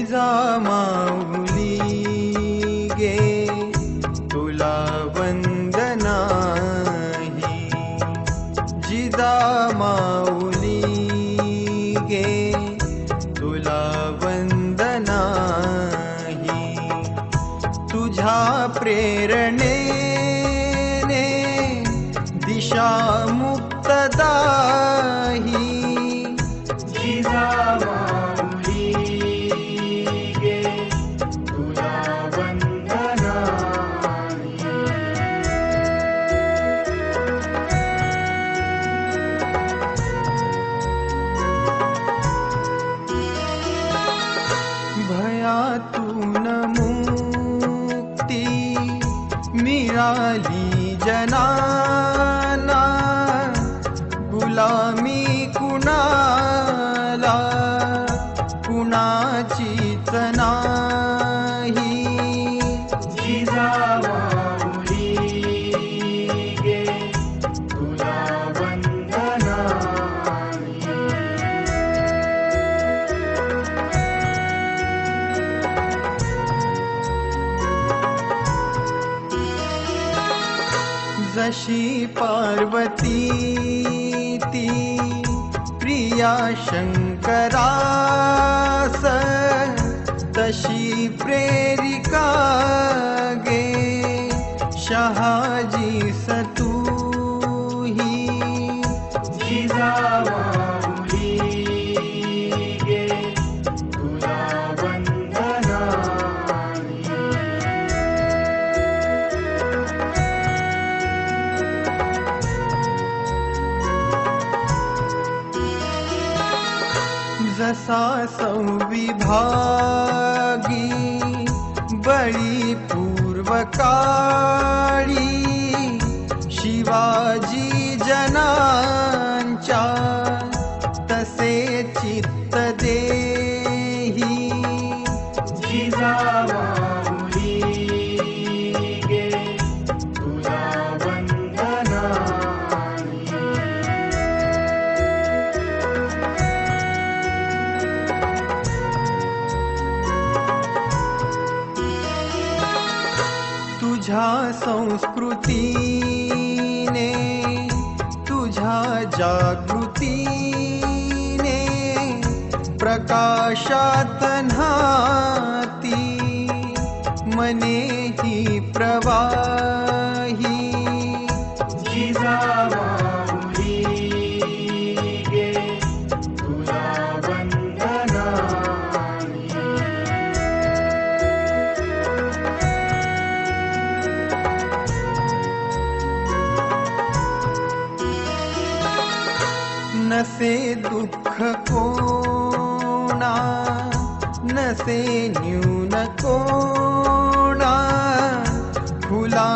जिजामाऊली गे तुला वंदनाही, जिजामाऊली गे तुला वंदनाही, तुझ्या प्रेरणेने दिशा मुक्तदाही, जिजामाऊली गे तुला वंदनाही. भयातून मुक्ती मिळाली जनाना, गुलामी कुणाला कुणाचीच नाही, जिजामाऊली गे तुला वंदनाही. जशी पार्वती ती प्रिया शंकरास, तशी प्रेरिका गे शहाजीस तूही, जिजामाऊली गे तुला वंदनाही. जसा संविभागी बळी पूर्वकाळी, शिवाजी जनांच्या तसे चित्त देही, जिजामाऊली गे तुला वंदनाही. तुझ्या संस्कृतीने तुझ्या जागृतीने प्रकाशात न्हाती मने ही प्रवाही, जिजामाऊली गे तुला वंदनाही. नसे दुःख कोणा, नसे न्यून कोणा, खुला